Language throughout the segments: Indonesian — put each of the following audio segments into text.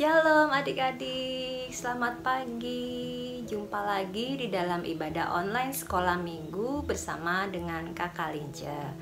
Shalom adik-adik, selamat pagi. Jumpa lagi di dalam ibadah online sekolah minggu bersama dengan Kakak Lince.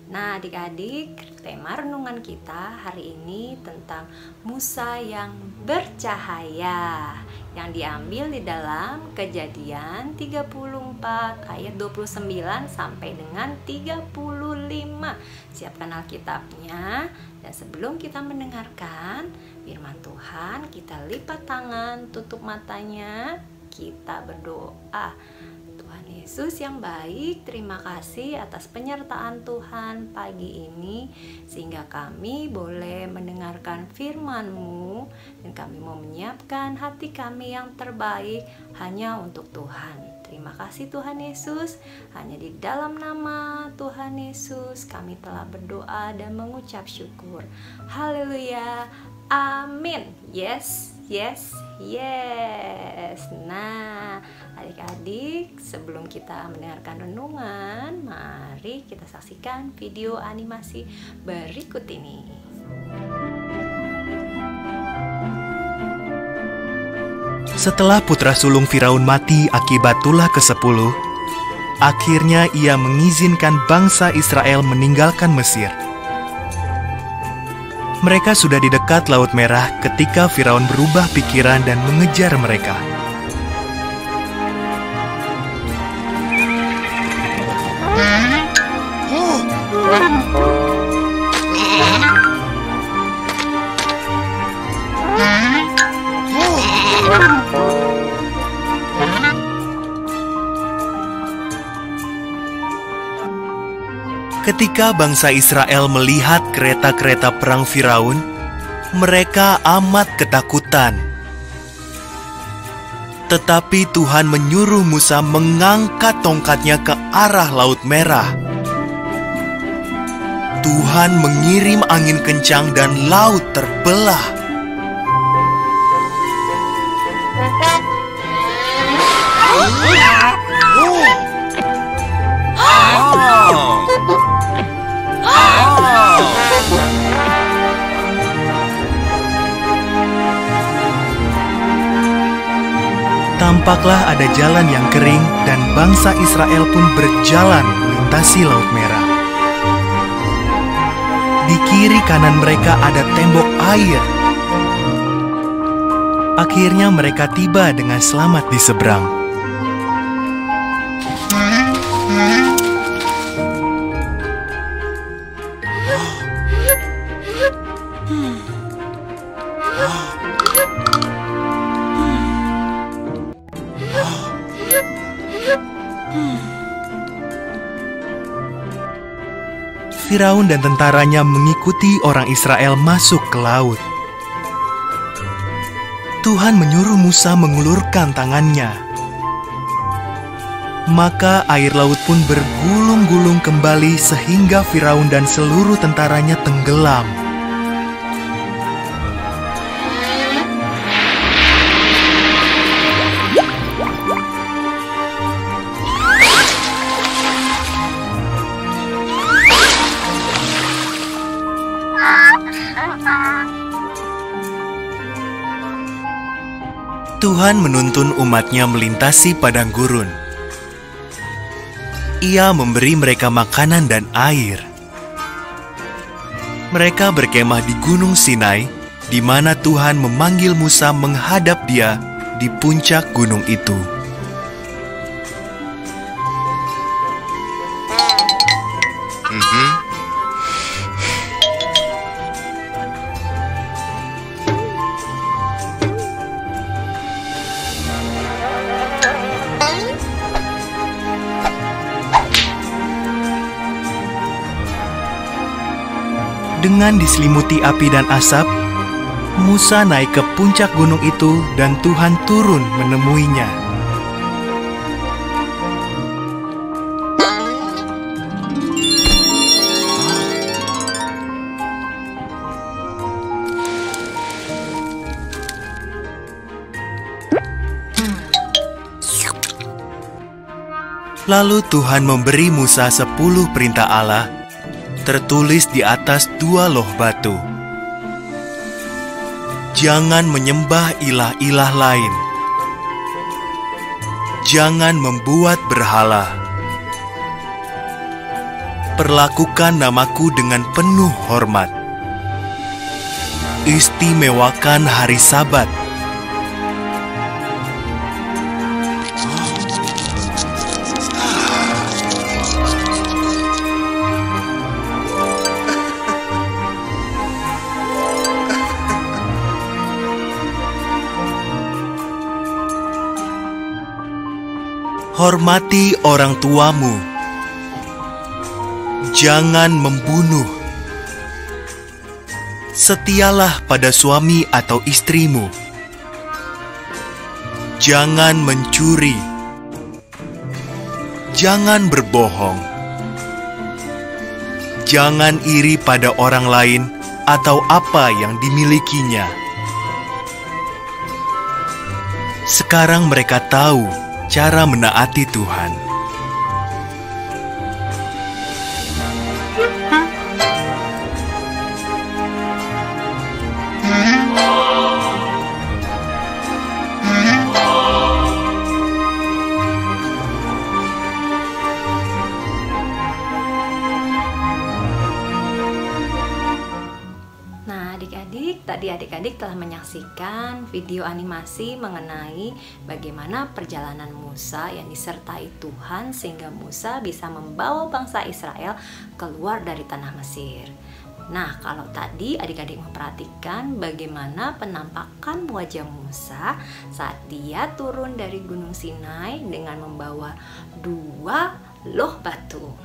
Nah adik-adik, tema renungan kita hari ini tentang Musa yang bercahaya, yang diambil di dalam Kejadian 34 ayat 29 sampai dengan 35. Siapkan Alkitabnya. Dan sebelum kita mendengarkan firman Tuhan, kita lipat tangan, tutup matanya, kita berdoa. Tuhan Yesus yang baik, terima kasih atas penyertaan Tuhan pagi ini, sehingga kami boleh mendengarkan firman-Mu, dan kami mau menyiapkan hati kami yang terbaik hanya untuk Tuhan. Terima kasih Tuhan Yesus, hanya di dalam nama Tuhan Yesus kami telah berdoa dan mengucap syukur. Haleluya, amin. Yes, yes, yes. Nah adik-adik, sebelum kita mendengarkan renungan, mari kita saksikan video animasi berikut ini. Setelah putra sulung Firaun mati akibat tulah ke-10, akhirnya ia mengizinkan bangsa Israel meninggalkan Mesir. Mereka sudah di dekat Laut Merah ketika Firaun berubah pikiran dan mengejar mereka. Ketika bangsa Israel melihat kereta-kereta perang Firaun, mereka amat ketakutan. Tetapi Tuhan menyuruh Musa mengangkat tongkatnya ke arah Laut Merah. Tuhan mengirim angin kencang dan laut terbelah. Tampaklah ada jalan yang kering dan bangsa Israel pun berjalan melintasi Laut Merah. Di kiri kanan mereka ada tembok air. Akhirnya mereka tiba dengan selamat di seberang. Firaun dan tentaranya mengikuti orang Israel masuk ke laut. Tuhan menyuruh Musa mengulurkan tangannya. Maka air laut pun bergulung-gulung kembali sehingga Firaun dan seluruh tentaranya tenggelam. Tuhan menuntun umatnya melintasi padang gurun. Ia memberi mereka makanan dan air. Mereka berkemah di Gunung Sinai, di mana Tuhan memanggil Musa menghadap Dia di puncak gunung itu. Dengan diselimuti api dan asap, Musa naik ke puncak gunung itu dan Tuhan turun menemuinya. Lalu Tuhan memberi Musa 10 perintah Allah, tertulis di atas 2 loh batu. Jangan menyembah ilah-ilah lain. Jangan membuat berhala. Perlakukan namaku dengan penuh hormat. Istimewakan hari Sabat. Hormati orang tuamu. Jangan membunuh. Setialah pada suami atau istrimu. Jangan mencuri. Jangan berbohong. Jangan iri pada orang lain atau apa yang dimilikinya. Sekarang mereka tahu cara menaati Tuhan. Tadi adik-adik telah menyaksikan video animasi mengenai bagaimana perjalanan Musa yang disertai Tuhan sehingga Musa bisa membawa bangsa Israel keluar dari tanah Mesir. Nah, kalau tadi adik-adik memperhatikan bagaimana penampakan wajah Musa saat dia turun dari Gunung Sinai dengan membawa 2 loh batu.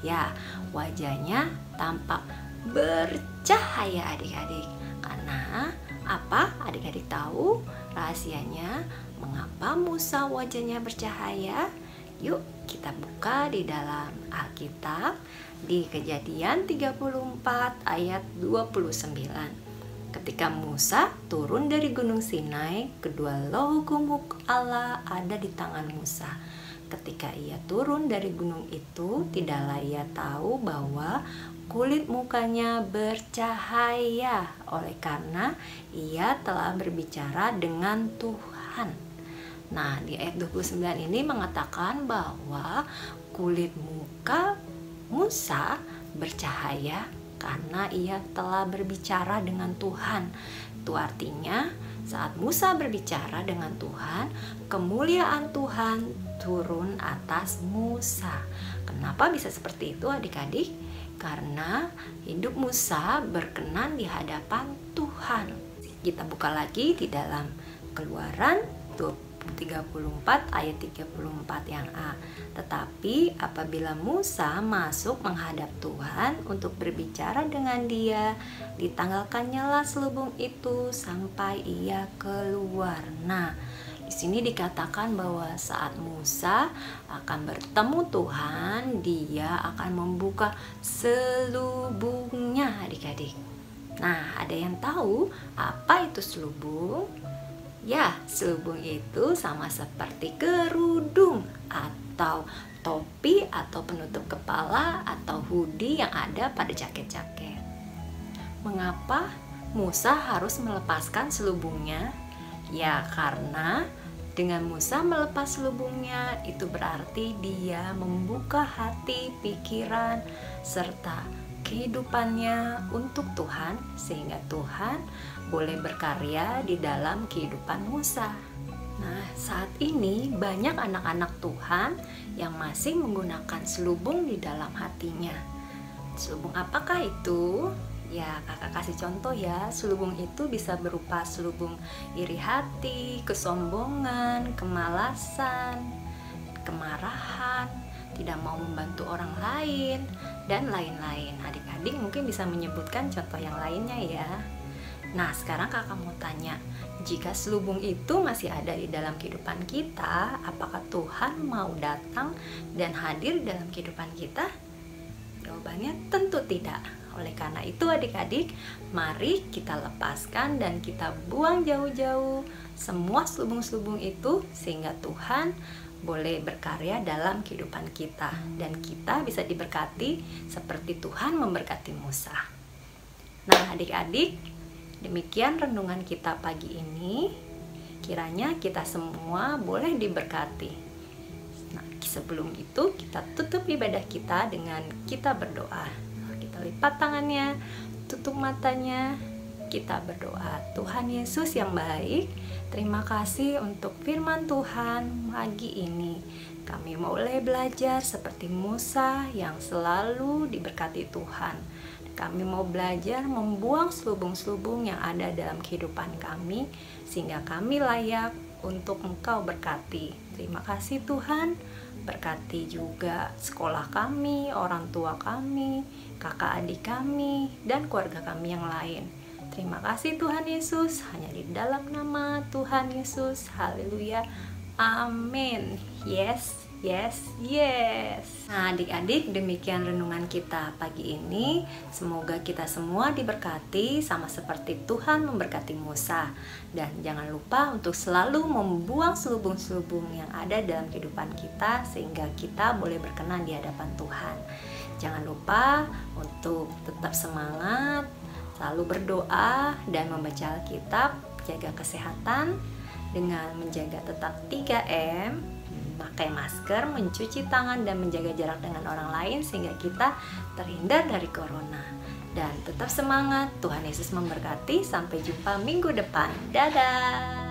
Ya, wajahnya tampak bercahaya adik-adik. Karena apa? Adik-adik tahu rahasianya mengapa Musa wajahnya bercahaya? Yuk kita buka di dalam Alkitab di Kejadian 34 ayat 29. Ketika Musa turun dari Gunung Sinai, kedua loh gumuk Allah ada di tangan Musa. Ketika ia turun dari gunung itu, tidaklah ia tahu bahwa kulit mukanya bercahaya oleh karena ia telah berbicara dengan Tuhan. Nah, di ayat 29 ini mengatakan bahwa kulit muka Musa bercahaya karena ia telah berbicara dengan Tuhan. Itu artinya saat Musa berbicara dengan Tuhan, kemuliaan Tuhan turun atas Musa. Kenapa bisa seperti itu adik-adik? Karena hidup Musa berkenan di hadapan Tuhan. Kita buka lagi di dalam Keluaran 34 ayat 34 yang A. Tetapi apabila Musa masuk menghadap Tuhan untuk berbicara dengan dia, ditanggalkannyalah selubung itu sampai ia keluar. Nah, di sini dikatakan bahwa saat Musa akan bertemu Tuhan, dia akan membuka selubungnya adik-adik. Nah, ada yang tahu apa itu selubung? Ya, selubung itu sama seperti kerudung atau topi atau penutup kepala atau hoodie yang ada pada jaket-jaket. Mengapa Musa harus melepaskan selubungnya? Ya, karena dengan Musa melepas selubungnya itu berarti dia membuka hati, pikiran, serta kehidupannya untuk Tuhan sehingga Tuhan boleh berkarya di dalam kehidupan Musa. Nah, saat ini banyak anak-anak Tuhan yang masih menggunakan selubung di dalam hatinya. Selubung apakah itu? Ya, kakak kasih contoh ya. Selubung itu bisa berupa selubung iri hati, kesombongan, kemalasan, kemarahan, tidak mau membantu orang lain, dan lain-lain. Adik-adik mungkin bisa menyebutkan contoh yang lainnya ya. Nah, sekarang kakak mau tanya, jika selubung itu masih ada di dalam kehidupan kita, apakah Tuhan mau datang dan hadir dalam kehidupan kita? Jawabannya tentu tidak. Oleh karena itu adik-adik, mari kita lepaskan dan kita buang jauh-jauh semua selubung-selubung itu sehingga Tuhan boleh berkarya dalam kehidupan kita dan kita bisa diberkati seperti Tuhan memberkati Musa. Nah, adik-adik, Demikian renungan kita pagi ini. Kiranya kita semua boleh diberkati. Nah, sebelum itu kita tutup ibadah kita dengan kita berdoa. Kita lipat tangannya, tutup matanya, kita berdoa. Tuhan Yesus yang baik, terima kasih untuk firman Tuhan pagi ini. Kami boleh belajar seperti Musa yang selalu diberkati Tuhan. Kami mau belajar membuang selubung-selubung yang ada dalam kehidupan kami, sehingga kami layak untuk Engkau berkati. Terima kasih Tuhan. Berkati juga sekolah kami, orang tua kami, kakak adik kami, dan keluarga kami yang lain. Terima kasih Tuhan Yesus, hanya di dalam nama Tuhan Yesus. Haleluya. Amin. Yes, yes, yes. Nah, adik-adik, demikian renungan kita pagi ini. Semoga kita semua diberkati sama seperti Tuhan memberkati Musa. Dan jangan lupa untuk selalu membuang selubung-selubung yang ada dalam kehidupan kita, sehingga kita boleh berkenan di hadapan Tuhan. Jangan lupa untuk tetap semangat, selalu berdoa dan membaca Alkitab, jaga kesehatan dengan menjaga tetap 3M, memakai masker, mencuci tangan dan menjaga jarak dengan orang lain sehingga kita terhindar dari corona. Dan tetap semangat, Tuhan Yesus memberkati, sampai jumpa minggu depan. Dadah.